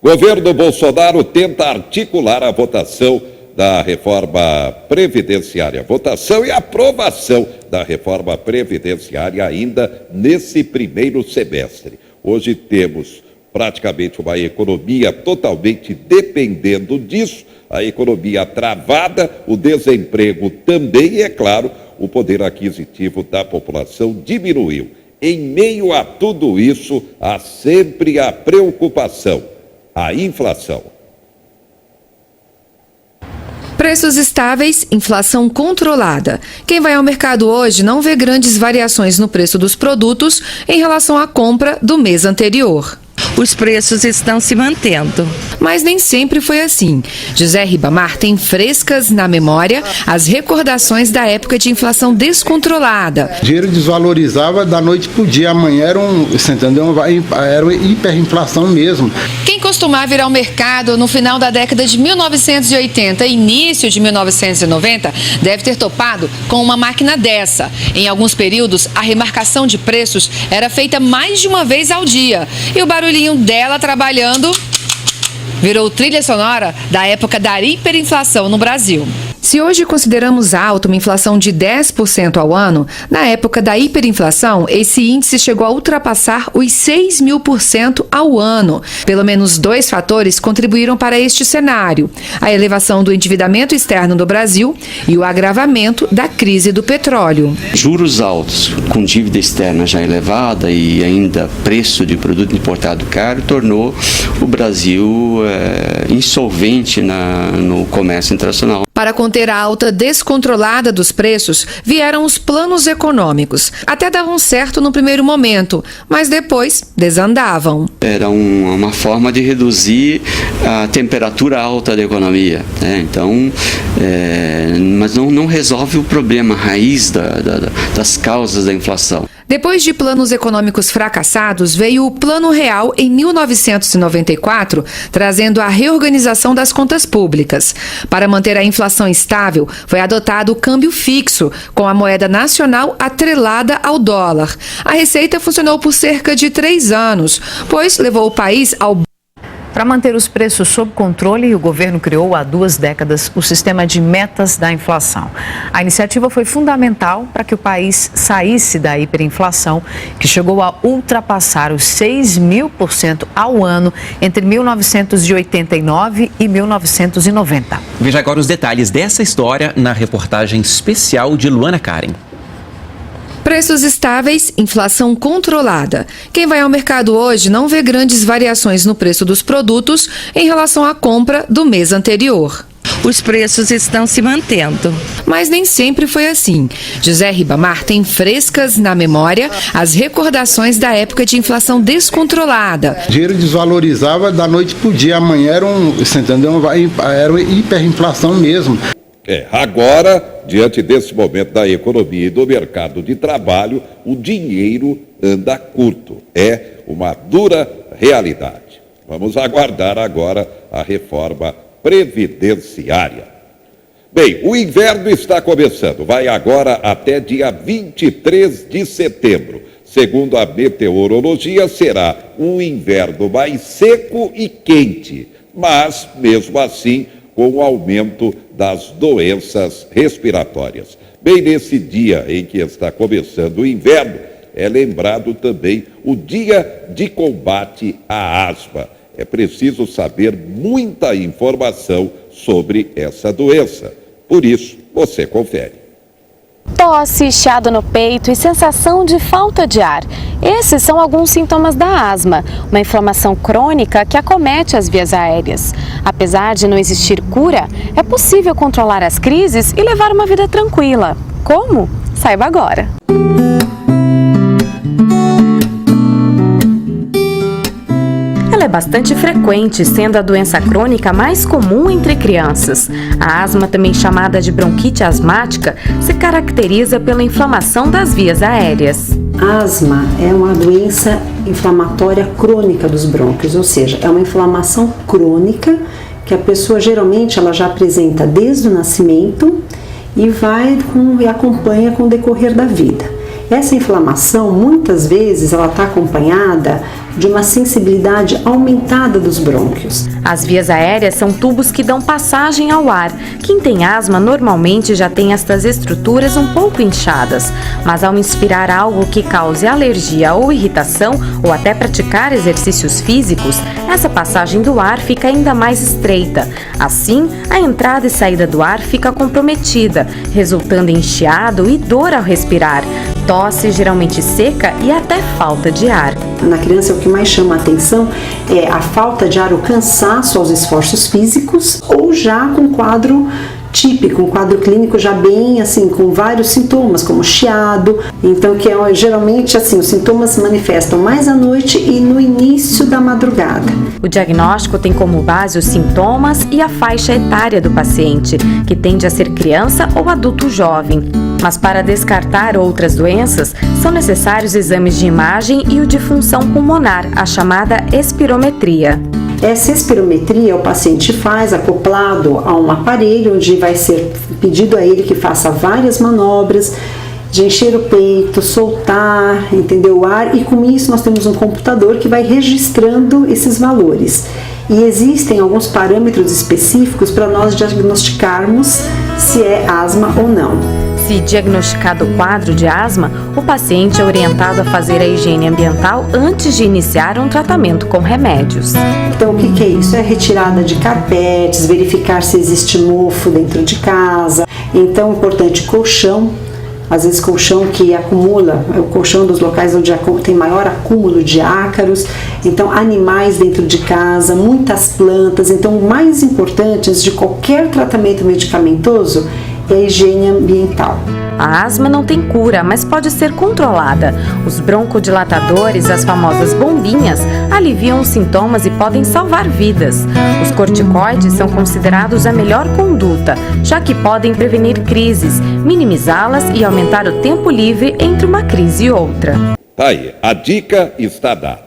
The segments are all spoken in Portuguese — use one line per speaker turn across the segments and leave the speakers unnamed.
Governo Bolsonaro tenta articular a votação da reforma previdenciária. Votação e aprovação da reforma previdenciária ainda nesse primeiro semestre. Hoje temos praticamente uma economia totalmente dependendo disso, a economia travada, o desemprego também e, é claro, o poder aquisitivo da população diminuiu. Em meio a tudo isso, há sempre a preocupação, a inflação.
Preços estáveis, inflação controlada. Quem vai ao mercado hoje não vê grandes variações no preço dos produtos em relação à compra do mês anterior.
Os preços estão se mantendo.
Mas nem sempre foi assim. José Ribamar tem frescas na memória as recordações da época de inflação descontrolada.
O dinheiro desvalorizava da noite para o dia. Amanhã era uma hiperinflação mesmo.
Quem costumava ir ao mercado no final da década de 1980 e início de 1990 deve ter topado com uma máquina dessa. Em alguns períodos, a remarcação de preços era feita mais de uma vez ao dia. E o barulhinho dela trabalhando virou trilha sonora da época da hiperinflação no Brasil. Se hoje consideramos alta uma inflação de 10% ao ano, na época da hiperinflação, esse índice chegou a ultrapassar os 6.000% ao ano. Pelo menos dois fatores contribuíram para este cenário: a elevação do endividamento externo do Brasil e o agravamento da crise do petróleo.
Juros altos, com dívida externa já elevada e ainda preço de produto importado caro, tornou o Brasil insolvente no comércio internacional.
Para conter a alta descontrolada dos preços, vieram os planos econômicos. Até davam certo no primeiro momento, mas depois desandavam.
Era uma forma de reduzir a temperatura alta da economia, né? Então, mas não resolve o problema raiz das causas da inflação.
Depois de planos econômicos fracassados, veio o Plano Real em 1994, trazendo a reorganização das contas públicas. Para manter a inflação estável, foi adotado o câmbio fixo, com a moeda nacional atrelada ao dólar. A receita funcionou por cerca de 3 anos, pois levou o país ao...
Para manter os preços sob controle, o governo criou há 2 décadas o sistema de metas da inflação. A iniciativa foi fundamental para que o país saísse da hiperinflação, que chegou a ultrapassar os 6.000% ao ano entre 1989 e 1990.
Veja agora os detalhes dessa história na reportagem especial de Luana Karen.
Preços estáveis, inflação controlada. Quem vai ao mercado hoje não vê grandes variações no preço dos produtos em relação à compra do mês anterior.
Os preços estão se mantendo.
Mas nem sempre foi assim. José Ribamar tem frescas na memória as recordações da época de inflação descontrolada.
O dinheiro desvalorizava da noite para o dia. Amanhã era uma hiperinflação mesmo.
Agora, diante desse momento da economia e do mercado de trabalho, o dinheiro anda curto. É uma dura realidade. Vamos aguardar agora a reforma previdenciária. Bem, o inverno está começando. Vai agora até dia 23 de setembro. Segundo a meteorologia, será um inverno mais seco e quente, mas, mesmo assim, com o aumento das doenças respiratórias. Bem nesse dia em que está começando o inverno, é lembrado também o Dia de Combate à Asma. É preciso saber muita informação sobre essa doença. Por isso, você confere.
Tosse, chiado no peito e sensação de falta de ar. Esses são alguns sintomas da asma, uma inflamação crônica que acomete as vias aéreas. Apesar de não existir cura, é possível controlar as crises e levar uma vida tranquila. Como? Saiba agora. Ela é bastante frequente, sendo a doença crônica mais comum entre crianças. A asma, também chamada de bronquite asmática, se caracteriza pela inflamação das vias aéreas.
A asma é uma doença inflamatória crônica dos brônquios, ou seja, é uma inflamação crônica que a pessoa geralmente ela já apresenta desde o nascimento e acompanha com o decorrer da vida. Essa inflamação, muitas vezes, ela está acompanhada de uma sensibilidade aumentada dos brônquios.
As vias aéreas são tubos que dão passagem ao ar. Quem tem asma normalmente já tem estas estruturas um pouco inchadas, mas ao inspirar algo que cause alergia ou irritação, ou até praticar exercícios físicos, essa passagem do ar fica ainda mais estreita. Assim, a entrada e saída do ar fica comprometida, resultando em chiado e dor ao respirar, tosse geralmente seca e até falta de ar.
Na criança, o que mais chama a atenção é a falta de ar, o cansaço aos esforços físicos, ou já com quadro típico, um quadro clínico já bem assim, com vários sintomas, como chiado. Então, que é geralmente assim, os sintomas se manifestam mais à noite e no início da madrugada.
O diagnóstico tem como base os sintomas e a faixa etária do paciente, que tende a ser criança ou adulto jovem. Mas para descartar outras doenças, são necessários exames de imagem e o de função pulmonar, a chamada espirometria.
Essa espirometria o paciente faz acoplado a um aparelho onde vai ser pedido a ele que faça várias manobras de encher o peito, soltar, entendeu, o ar, e com isso nós temos um computador que vai registrando esses valores. E existem alguns parâmetros específicos para nós diagnosticarmos se é asma ou não.
Se diagnosticado o quadro de asma, o paciente é orientado a fazer a higiene ambiental antes de iniciar um tratamento com remédios.
Então, o que é isso? É retirada de carpetes, verificar se existe mofo dentro de casa. Então, importante, colchão. Às vezes, colchão que acumula, é o colchão dos locais onde tem maior acúmulo de ácaros. Então, animais dentro de casa, muitas plantas. Então, o mais importante, antes de qualquer tratamento medicamentoso, é a higiene ambiental.
A asma não tem cura, mas pode ser controlada. Os broncodilatadores, as famosas bombinhas, aliviam os sintomas e podem salvar vidas. Os corticoides são considerados a melhor conduta, já que podem prevenir crises, minimizá-las e aumentar o tempo livre entre uma crise e outra.
Tá aí, a dica está dada.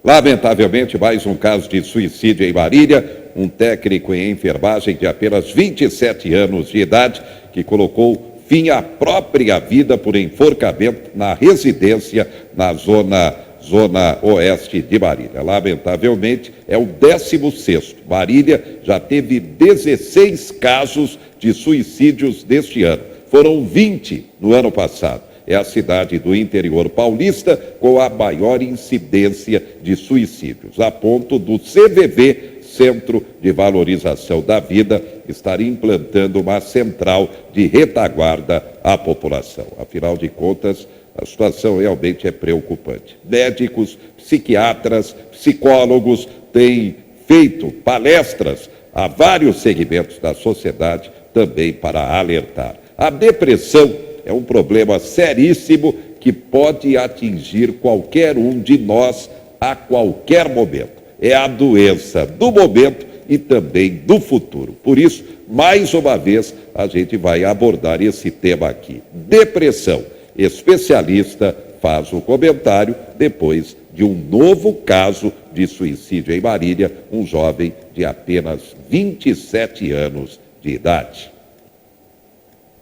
Lamentavelmente, mais um caso de suicídio em Marília. Um técnico em enfermagem de apenas 27 anos de idade que colocou fim à própria vida por enforcamento na residência na zona oeste de Marília. Lamentavelmente, é o 16º. Marília já teve 16 casos de suicídios deste ano. Foram 20 no ano passado. É a cidade do interior paulista com a maior incidência de suicídios, a ponto do CVV, Centro de Valorização da Vida, estar implantando uma central de retaguarda à população. Afinal de contas, a situação realmente é preocupante. Médicos, psiquiatras, psicólogos têm feito palestras a vários segmentos da sociedade também para alertar. A depressão é um problema seríssimo que pode atingir qualquer um de nós a qualquer momento. É a doença do momento e também do futuro. Por isso, mais uma vez, a gente vai abordar esse tema aqui. Depressão. Especialista faz o comentário depois de um novo caso de suicídio em Marília, um jovem de apenas 27 anos de idade.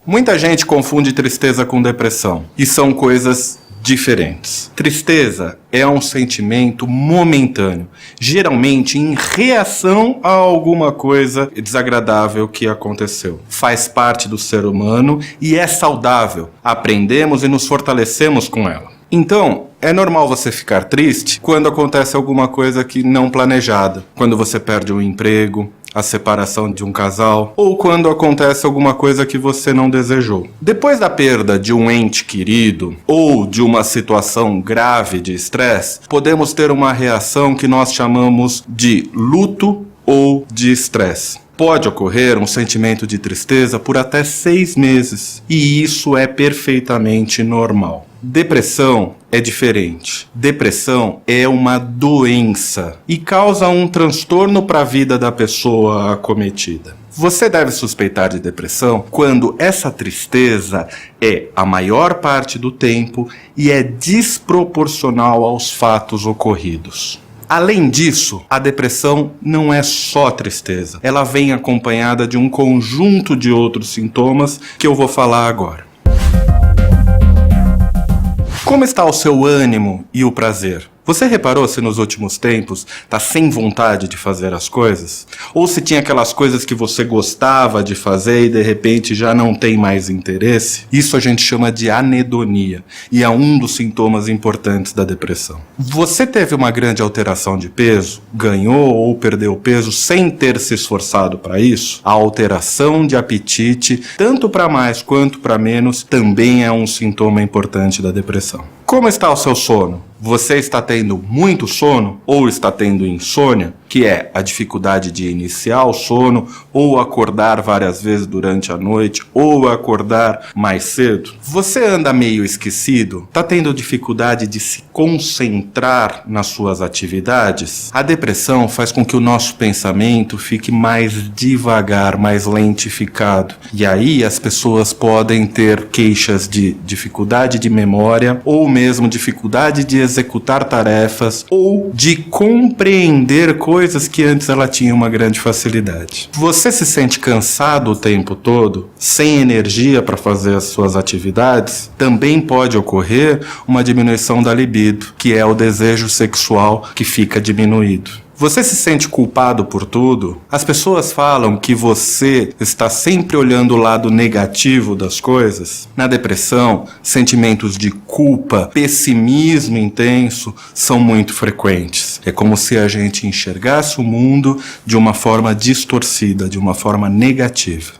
Muita gente confunde tristeza com depressão, e são coisas diferentes. Tristeza é um sentimento momentâneo, geralmente em reação a alguma coisa desagradável que aconteceu. Faz parte do ser humano e é saudável. Aprendemos e nos fortalecemos com ela. Então, é normal você ficar triste quando acontece alguma coisa que não planejada. Quando você perde um emprego, a separação de um casal, ou quando acontece alguma coisa que você não desejou. Depois da perda de um ente querido, ou de uma situação grave de estresse, podemos ter uma reação que nós chamamos de luto ou de estresse. Pode ocorrer um sentimento de tristeza por até 6 meses, e isso é perfeitamente normal. Depressão é diferente. Depressão é uma doença e causa um transtorno para a vida da pessoa acometida. Você deve suspeitar de depressão quando essa tristeza é a maior parte do tempo e é desproporcional aos fatos ocorridos. Além disso, a depressão não é só tristeza. Ela vem acompanhada de um conjunto de outros sintomas que eu vou falar agora. Como está o seu ânimo e o prazer? Você reparou se nos últimos tempos está sem vontade de fazer as coisas? Ou se tinha aquelas coisas que você gostava de fazer e de repente já não tem mais interesse? Isso a gente chama de anedonia e é um dos sintomas importantes da depressão. Você teve uma grande alteração de peso, ganhou ou perdeu peso sem ter se esforçado para isso? A alteração de apetite, tanto para mais quanto para menos, também é um sintoma importante da depressão. Como está o seu sono? Você está tendo muito sono ou está tendo insônia, que é a dificuldade de iniciar o sono ou acordar várias vezes durante a noite ou acordar mais cedo? Você anda meio esquecido? Está tendo dificuldade de se concentrar nas suas atividades? A depressão faz com que o nosso pensamento fique mais devagar, mais lentificado. E aí as pessoas podem ter queixas de dificuldade de memória ou mesmo dificuldade de executar tarefas ou de compreender coisas que antes ela tinha uma grande facilidade. Você se sente cansado o tempo todo, sem energia para fazer as suas atividades? Também pode ocorrer uma diminuição da libido, que é o desejo sexual que fica diminuído. Você se sente culpado por tudo? As pessoas falam que você está sempre olhando o lado negativo das coisas. Na depressão, sentimentos de culpa, pessimismo intenso são muito frequentes. É como se a gente enxergasse o mundo de uma forma distorcida, de uma forma negativa.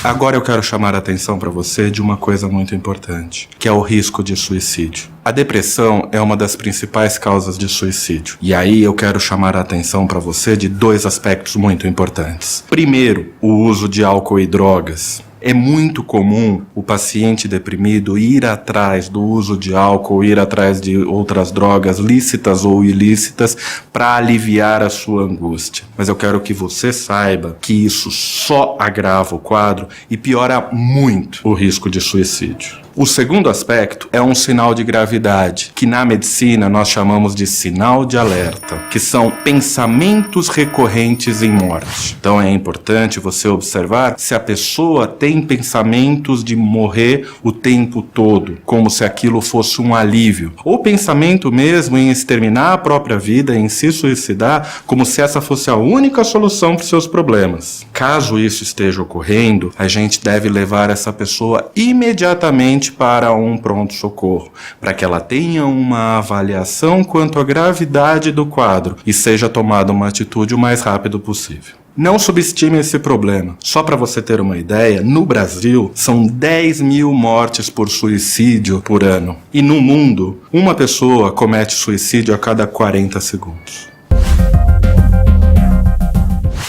Agora eu quero chamar a atenção para você de uma coisa muito importante, que é o risco de suicídio. A depressão é uma das principais causas de suicídio. E aí eu quero chamar a atenção para você de dois aspectos muito importantes. Primeiro, o uso de álcool e drogas. É muito comum o paciente deprimido ir atrás do uso de álcool, ir atrás de outras drogas lícitas ou ilícitas para aliviar a sua angústia. Mas eu quero que você saiba que isso só agrava o quadro e piora muito o risco de suicídio. O segundo aspecto é um sinal de gravidade, que na medicina nós chamamos de sinal de alerta, que são pensamentos recorrentes em morte. Então é importante você observar se a pessoa tem pensamentos de morrer o tempo todo, como se aquilo fosse um alívio, ou pensamento mesmo em exterminar a própria vida, em se suicidar, como se essa fosse a única solução para os seus problemas. Caso isso esteja ocorrendo, a gente deve levar essa pessoa imediatamente para um pronto-socorro, para que ela tenha uma avaliação quanto à gravidade do quadro e seja tomada uma atitude o mais rápido possível. Não subestime esse problema. Só para você ter uma ideia, no Brasil são 10 mil mortes por suicídio por ano. E no mundo, uma pessoa comete suicídio a cada 40 segundos.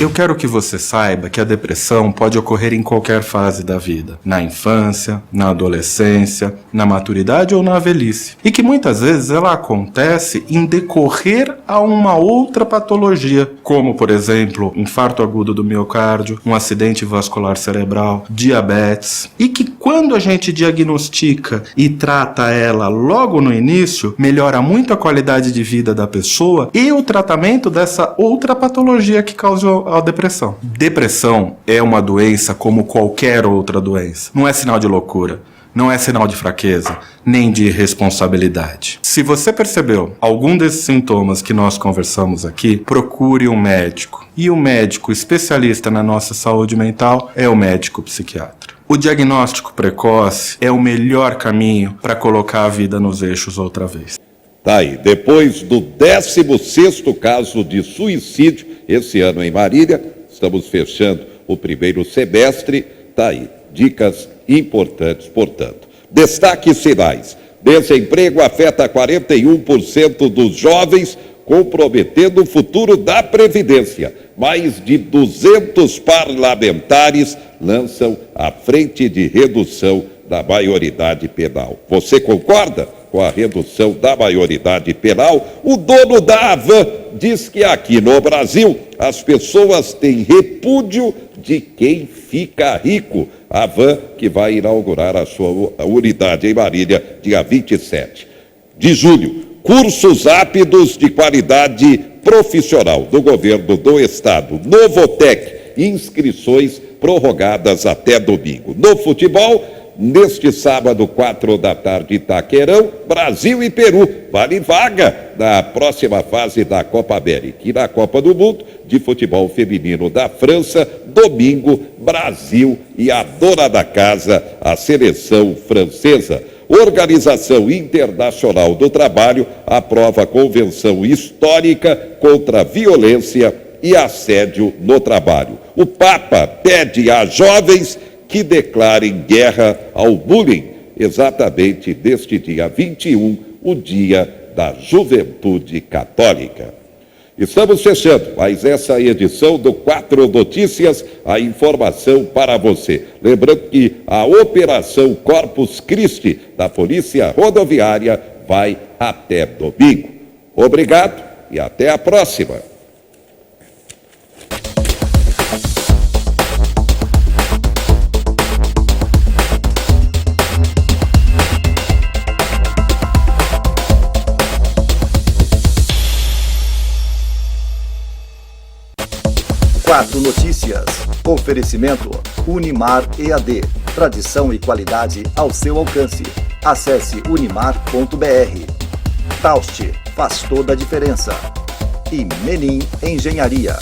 Eu quero que você saiba que a depressão pode ocorrer em qualquer fase da vida, na infância, na adolescência, na maturidade ou na velhice, e que muitas vezes ela acontece em decorrer a uma outra patologia, como por exemplo, infarto agudo do miocárdio, um acidente vascular cerebral, diabetes, e que quando a gente diagnostica e trata ela logo no início, melhora muito a qualidade de vida da pessoa e o tratamento dessa outra patologia que causou a depressão. Depressão é uma doença como qualquer outra doença. Não é sinal de loucura, não é sinal de fraqueza, nem de irresponsabilidade. Se você percebeu algum desses sintomas que nós conversamos aqui, procure um médico. E o médico especialista na nossa saúde mental é o médico psiquiatra. O diagnóstico precoce é o melhor caminho para colocar a vida nos eixos outra vez.
Tá aí, depois do 16º caso de suicídio esse ano em Marília, estamos fechando o primeiro semestre, tá aí, dicas importantes, portanto. Destaque sinais: desemprego afeta 41% dos jovens, comprometendo o futuro da Previdência. Mais de 200 parlamentares lançam a frente de redução da maioridade penal. Você concorda com a redução da maioridade penal? O dono da Havan diz que aqui no Brasil as pessoas têm repúdio de quem fica rico. A Havan que vai inaugurar a sua unidade em Marília, dia 27 de julho. Cursos rápidos de qualidade profissional do governo do estado. Novotec, inscrições prorrogadas até domingo. No futebol, neste sábado, 4 da tarde, Itaquerão, Brasil e Peru. Vale vaga na próxima fase da Copa América. E na Copa do Mundo de Futebol Feminino da França, domingo, Brasil e a dona da casa, a seleção francesa. Organização Internacional do Trabalho aprova a Convenção Histórica contra a Violência e Assédio no Trabalho. O Papa pede a jovens que declarem guerra ao bullying, exatamente neste dia 21, o Dia da Juventude Católica. Estamos fechando mais essa edição do 4 Notícias, a informação para você. Lembrando que a Operação Corpus Christi da Polícia Rodoviária vai até domingo. Obrigado e até a próxima.
Quatro Notícias. Oferecimento Unimar EAD. Tradição e qualidade ao seu alcance. Acesse unimar.br. Taust faz toda a diferença. E Menin Engenharia.